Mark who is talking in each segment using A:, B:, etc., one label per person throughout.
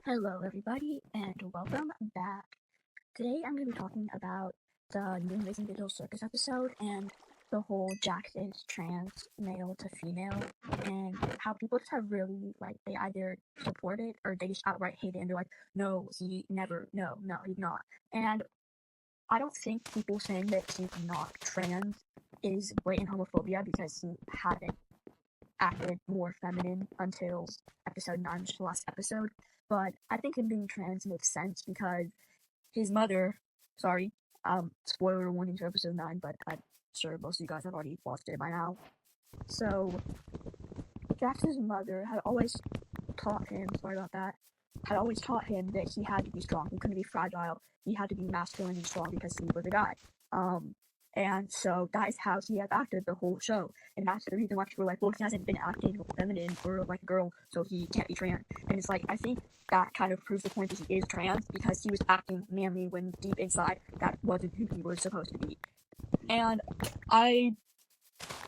A: Hello, everybody, and welcome back. Today, I'm going to be talking about the new Amazing Digital Circus episode and the whole Jax is trans male to female, and how people just have really, they either support it or they just outright hate it and they're like, no, he never, no, he's not. And I don't think people saying that he's not trans is blatant homophobia because he hadn't acted more feminine until episode 9, which is the last episode. But I think him being trans makes sense because his mother, sorry, spoiler warning to episode 9, but I'm sure most of you guys have already watched it by now. So, Jax's mother had always taught him, sorry about that, had always taught him that he had to be strong. He couldn't be fragile. He had to be masculine and strong because he was a guy. And so that is how he has acted the whole show. And that's the reason why people were like, well, he hasn't been acting feminine or like a girl, so he can't be trans. And it's like, I think that kind of proves the point that he is trans because he was acting manly when deep inside that wasn't who he was supposed to be. And I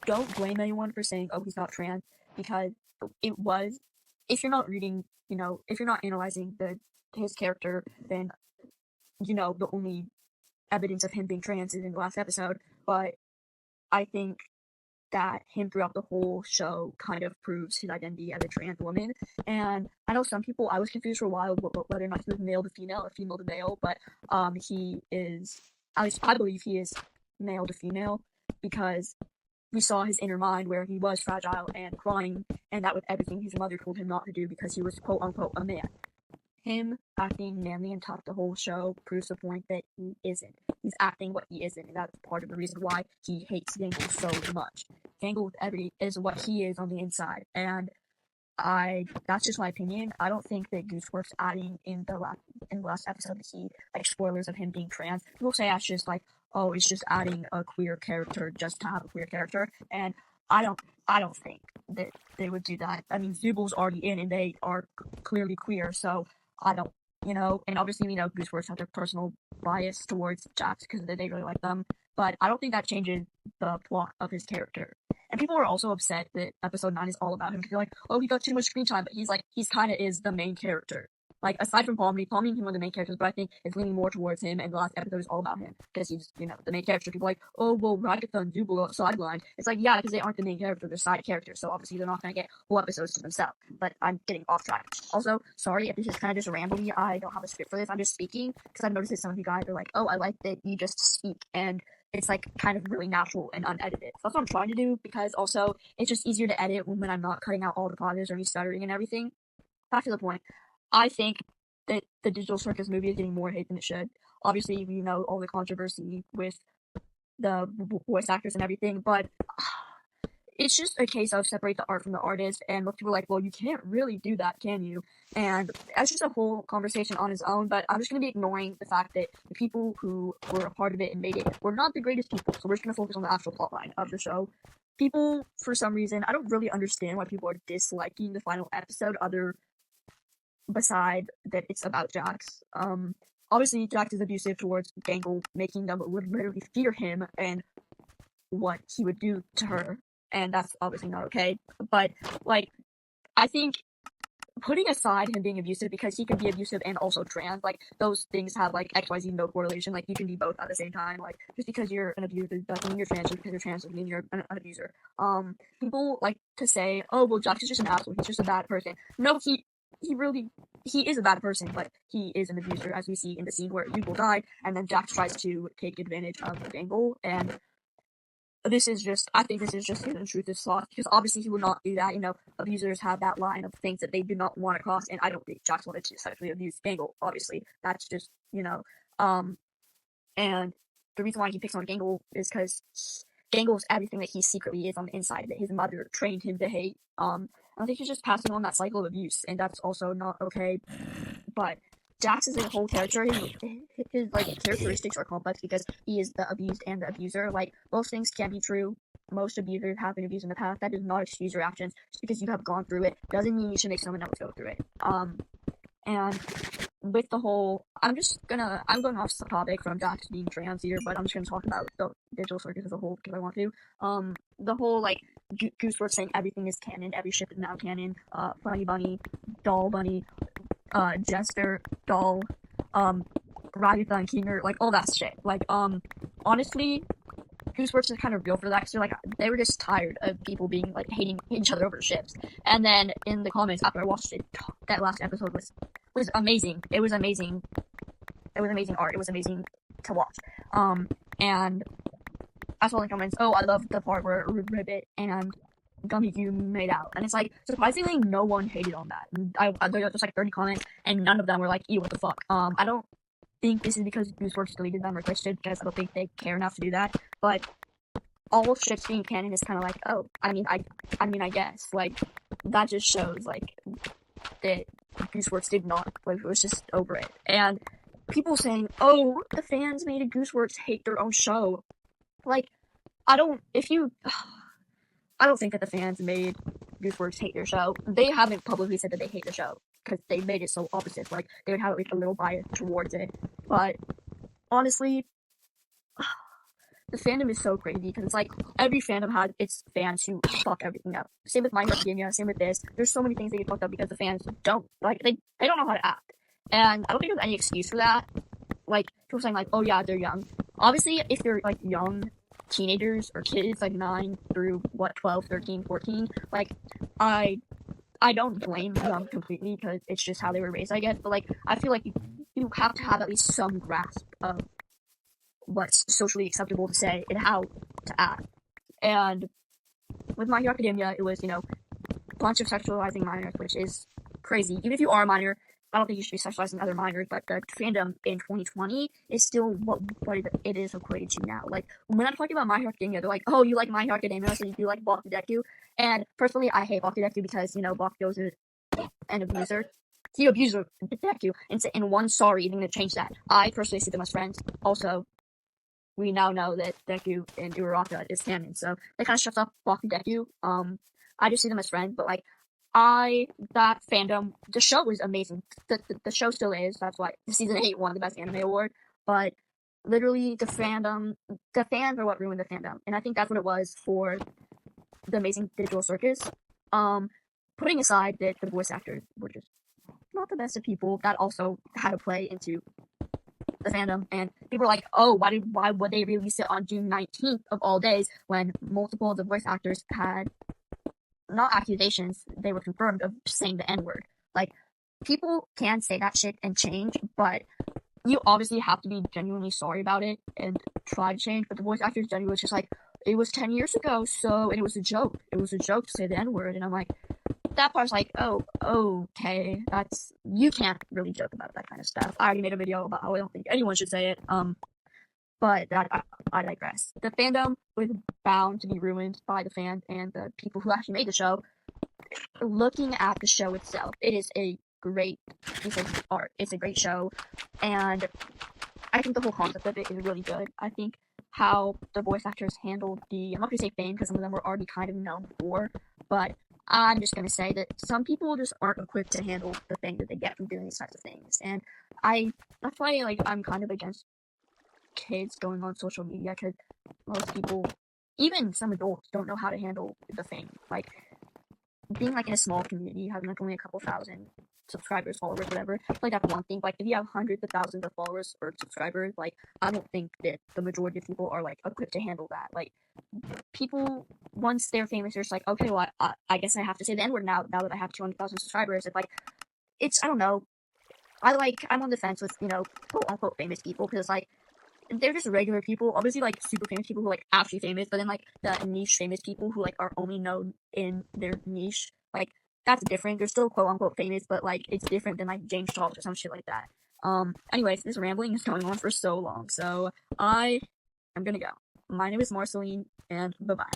A: don't blame anyone for saying, oh, he's not trans, because it was, if you're not reading, if you're not analyzing his character, then, the only evidence of him being trans is in the last episode. But I think that him throughout the whole show kind of proves his identity as a trans woman. And I know some people, I was confused for a while whether or not he was male to female or female to male, but he is, at least I believe he is male to female because we saw his inner mind where he was fragile and crying, and that was everything his mother told him not to do because he was quote unquote a man. Him acting manly and tough the whole show proves the point that he isn't. He's acting what he isn't, and that's part of the reason why he hates Gangle so much. Gangle is what he is on the inside, and that's just my opinion. I don't think that Gooseworks adding in the last episode that he spoilers of him being trans. People say that's just oh, it's just adding a queer character just to have a queer character, and I don't think that they would do that. I mean, Zubal's already in, and they are clearly queer, so I don't, and obviously Gooseworks have their personal bias towards Jax because they really like them, but I don't think that changes the plot of his character. And people were also upset that episode 9 is all about him because they're like, oh, he got too much screen time, but he's kind of is the main character. Like, aside from Pomni and him are the main characters, but I think it's leaning more towards him, and the last episode is all about him because he's, the main character. People are like, oh, well, Ragatha and Zubul are sidelined. It's like, yeah, because they aren't the main character, they're side characters, so obviously they're not going to get whole episodes to themselves. But I'm getting off track. Also, sorry if this is kind of just rambling. I don't have a script for this. I'm just speaking because I've noticed that some of you guys are like, oh, I like that you just speak, and it's kind of really natural and unedited. So that's what I'm trying to do because also it's just easier to edit when I'm not cutting out all the pauses or me stuttering and everything. Back to the point. I think that the Digital Circus movie is getting more hate than it should. Obviously, we know all the controversy with the voice actors and everything, but it's just a case of separate the art from the artist, and most people are like, well, you can't really do that, can you? And that's just a whole conversation on its own, but I'm just going to be ignoring the fact that the people who were a part of it and made it were not the greatest people, so we're just going to focus on the actual plotline of the show. People, for some reason, I don't really understand why people are disliking the final episode, other beside that it's about Jax. Obviously, Jax is abusive towards Gangle, making them literally fear him and what he would do to her, and that's obviously not okay. But I think putting aside him being abusive, because he can be abusive and also trans, those things have XYZ no correlation. You can be both at the same time. Just because you're an abuser doesn't mean you're trans. Just because you're trans doesn't mean you're an abuser. People like to say, oh, well, Jax is just an asshole, he's just a bad person. No, he is a bad person, but he is an abuser, as we see in the scene where Zubul died, and then Jax tries to take advantage of Gangle, and I think this is just hidden truth is thought, because obviously he would not do that. Abusers have that line of things that they do not want to cross, and I don't think Jax wanted to sexually abuse Gangle, obviously. That's just, and the reason why he picks on Gangle is because Gangle is everything that he secretly is on the inside, that his mother trained him to hate. I think he's just passing on that cycle of abuse, and that's also not okay. But Jax is a whole character. His characteristics are complex because he is the abused and the abuser. Most things can be true. Most abusers have been abused in the past. That does not excuse your actions. Just because you have gone through it doesn't mean you should make someone else go through it. And with the whole, I'm going off the topic from Jax being trans here, but I'm just gonna talk about the Digital Circus as a whole because I want to. The whole Gooseworks saying everything is canon, every ship is now canon. Funny Bunny, Doll Bunny, Jester, Doll, Ragatha and Kinger, like, all that shit. Like, honestly, Gooseworks is kind of real for that, because they were just tired of people being, like, hating each other over ships. And then, in the comments after I watched it, that last episode was amazing. It was amazing. It was amazing art. It was amazing to watch. And I saw in the comments, oh, I love the part where Ribbit and Gummy made out. And it's like, surprisingly, no one hated on that. There was just like 30 comments, and none of them were like, ew, what the fuck. I don't think this is because Gooseworks deleted them or glitched it, because I don't think they care enough to do that. But all ships being canon is kind of like, oh, I mean, I guess. Like, that just shows, like, that Gooseworks did not, like, it was just over it. And people saying, oh, the fans made a Gooseworks hate their own show. Like, I don't think that the fans made Gooseworks hate their show. They haven't publicly said that they hate the show, because they made it so opposite. Like, they would have, like, a little bias towards it. But, honestly, the fandom is so crazy, because it's like, every fandom had its fans who fuck everything up. Same with My Hero Academia, same with this. There's so many things that get fucked up because the fans don't, like, they don't know how to act. And I don't think there's any excuse for that. Like, people saying, like, oh yeah, they're young. Obviously, if you're, like, young teenagers or kids, like, 9 through, 12, 13, 14, like, I don't blame them completely, because it's just how they were raised, I guess. But, like, I feel like you have to have at least some grasp of what's socially acceptable to say and how to act. And with My Hero Academia, it was, a bunch of sexualizing minors, which is crazy. Even if you are a minor, I don't think you should be sexualizing other minors, but the fandom in 2020 is still what it is equated to now. Like, when I'm talking about My Hero Academia, they're like, oh, you like My Hero Academia, so you like Bakudeku. And personally, I hate Bakudeku because, Bakugo's an abuser. He abused Deku, and one sorry isn't going to change that. I personally see them as friends. Also, we now know that Deku and Uraraka is canon, so they kind of shuts up Bakudeku. I just see them as friends, but, like, that fandom, the show was amazing. The show still is. That's why season 8 won the best anime award. But literally, the fans are what ruined the fandom, and I think that's what it was for the Amazing Digital Circus. Putting aside that the voice actors were just not the best of people, that also had to play into the fandom, and people were like, oh, why would they release it on June 19th of all days when multiple of the voice actors had not accusations, they were confirmed of saying the N-word. Like, people can say that shit and change, but you obviously have to be genuinely sorry about it and try to change. But the voice actors genuinely was just like, it was 10 years ago, and it was a joke. It was a joke to say the N-word, and I'm like, that part's like, oh, okay, you can't really joke about that kind of stuff. I already made a video about how I don't think anyone should say it, but I digress. The fandom was bound to be ruined by the fans and the people who actually made the show. Looking at the show itself, it is a great piece of art. It's a great show, and I think the whole concept of it is really good. I think how the voice actors handled I'm not going to say fame, because some of them were already kind of known before, but I'm just going to say that some people just aren't equipped to handle the fame that they get from doing these types of things. And that's why, like, I'm kind of against kids going on social media, because most people, even some adults, don't know how to handle the fame. Like, being, like, in a small community, having, like, only a couple thousand subscribers, followers, whatever, like, that's one thing. Like, if you have hundreds of thousands of followers or subscribers, like, I don't think that the majority of people are, like, equipped to handle that. Like, people, once they're famous, they're just like, okay, well, I guess I have to say the N-word now that I have 200,000 subscribers. It's like, I don't know, I'm on the fence with, quote-unquote famous people, because, like, they're just regular people. Obviously, like, super famous people who are, like, actually famous, but then, like, the niche famous people who, like, are only known in their niche, like, that's different. They're still quote-unquote famous, but, like, it's different than, like, James Charles or some shit like that. Anyways, this rambling is going on for so long, so I am gonna go. My name is Marceline, and bye-bye.